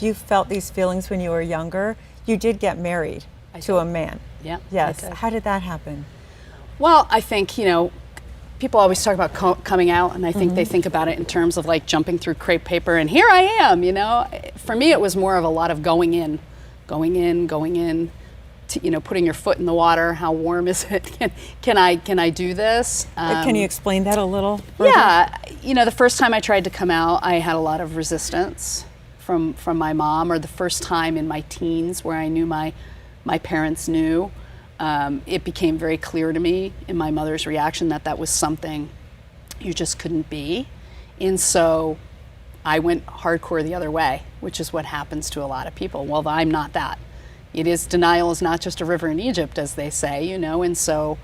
You felt these feelings when you were younger. You did get married to a man. Yeah. Yes. How did that happen? Well, I think, people always talk about coming out, and I think they think about it in terms of like jumping through crepe paper and here I am, For me, it was more of a lot of going in, to, putting your foot in the water. How warm is it? Can I do this? Can you explain that a little further? Yeah. The first time I tried to come out, I had a lot of resistance from my mom, or the first time in my teens where I knew my parents knew. It became very clear to me in my mother's reaction that was something you just couldn't be. And so I went hardcore the other way, which is what happens to a lot of people. Well, I'm not that. Denial is not just a river in Egypt, as they say, and so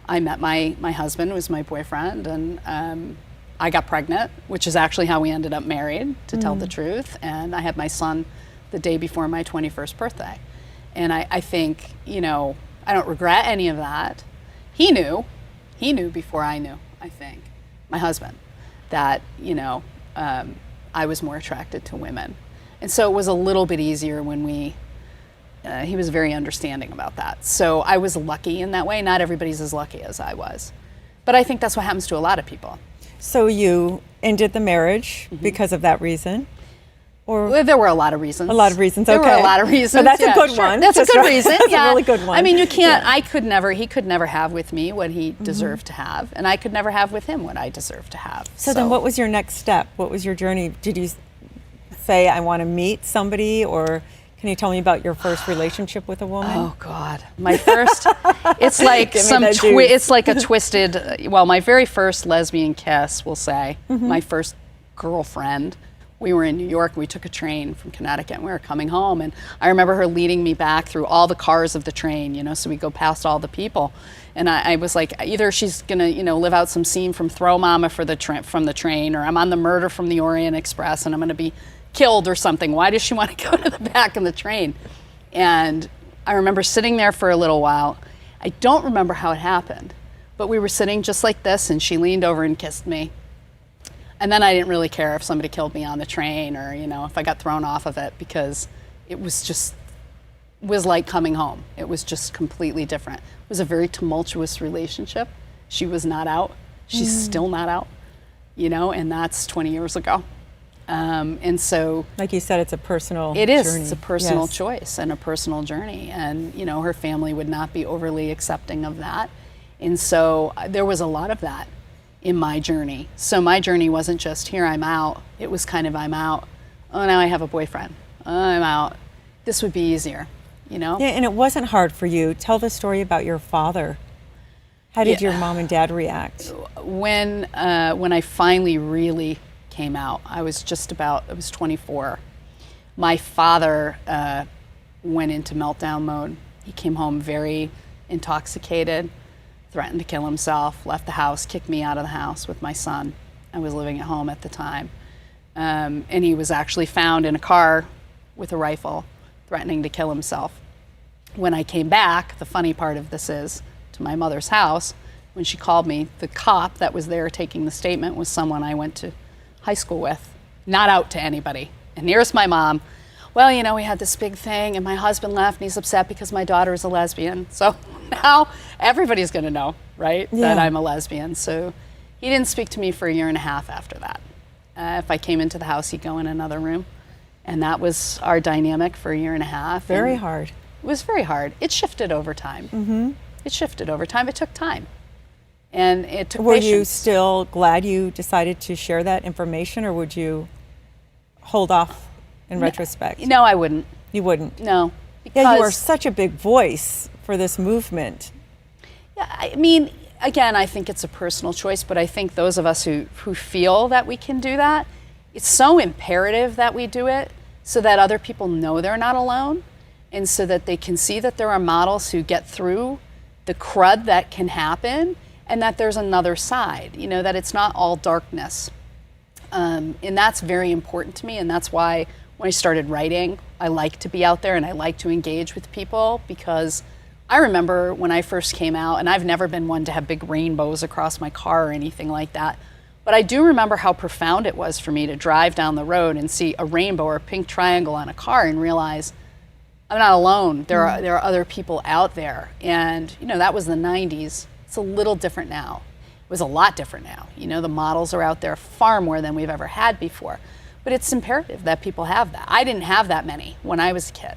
I met my husband, who was my boyfriend, and I got pregnant, which is actually how we ended up married, to tell the truth. And I had my son the day before my 21st birthday. And I think, I don't regret any of that. He knew before I knew, I think, my husband, that, I was more attracted to women. And so it was a little bit easier when he was very understanding about that. So I was lucky in that way. Not everybody's as lucky as I was. But I think that's what happens to a lot of people. So you ended the marriage because of that reason? Or well, there were a lot of reasons. A lot of reasons, okay. There were a lot of reasons. So that's a good one. That's a good reason. That's a really good one. I mean, you can't, he could never have with me what he deserved to have, and I could never have with him what I deserved to have. So then what was your next step? What was your journey? Did you say, I want to meet somebody, or can you tell me about your first relationship with a woman? Oh God, my first, it's like it's like a twisted, my very first lesbian kiss, we'll say, my first girlfriend. We were in New York, and we took a train from Connecticut, and we were coming home, and I remember her leading me back through all the cars of the train, so we go past all the people, and I was like, either she's gonna, live out some scene from Throw Mama from the train, or I'm on the Murder from the Orient Express, and I'm gonna be killed or something. Why does she want to go to the back of the train? And I remember sitting there for a little while. I don't remember how it happened, but we were sitting just like this, and she leaned over and kissed me. And then I didn't really care if somebody killed me on the train, or if I got thrown off of it, because it was like coming home. It was just completely different. It was a very tumultuous relationship. She was not out. She's still not out, and that's 20 years ago. And so, like you said, it's a personal journey. It is. Journey. It's a personal choice and a personal journey. And, her family would not be overly accepting of that. And so there was a lot of that in my journey. So my journey wasn't just, here, I'm out. It was kind of, I'm out. Oh, now I have a boyfriend. Oh, I'm out. This would be easier, Yeah, and it wasn't hard for you. Tell the story about your father. How did your mom and dad react? When I finally really came out, I was 24. My father went into meltdown mode. He came home very intoxicated, threatened to kill himself, left the house, kicked me out of the house with my son. I was living at home at the time. And he was actually found in a car with a rifle, threatening to kill himself. When I came back, the funny part of this is, to my mother's house, when she called me, the cop that was there taking the statement was someone I went to high school with, not out to anybody. And here's my mom. Well, we had this big thing, and my husband left, and he's upset because my daughter is a lesbian. So now everybody's going to know, right, that I'm a lesbian. So he didn't speak to me for 1.5 years after that. If I came into the house, he'd go in another room. And that was our dynamic for 1.5 years. Very hard. It was very hard. It shifted over time. It shifted over time. It took time. And it took patience. Were you still glad you decided to share that information, or would you hold off in retrospect? No, I wouldn't. You wouldn't? No. Yeah, you are such a big voice for this movement. Yeah, I mean, again, I think it's a personal choice, but I think those of us who feel that we can do that, it's so imperative that we do it so that other people know they're not alone, and so that they can see that there are models who get through the crud that can happen, and that there's another side, that it's not all darkness. And that's very important to me, and that's why when I started writing, I like to be out there and I like to engage with people, because I remember when I first came out, and I've never been one to have big rainbows across my car or anything like that, But I do remember how profound it was for me to drive down the road and see a rainbow or a pink triangle on a car and realize I'm not alone. There are other people out there. And, you know, that was the 90s. It's a little different now. It was a lot different now. You know, the models are out there far more than we've ever had before. But it's imperative that people have that. I didn't have that many when I was a kid.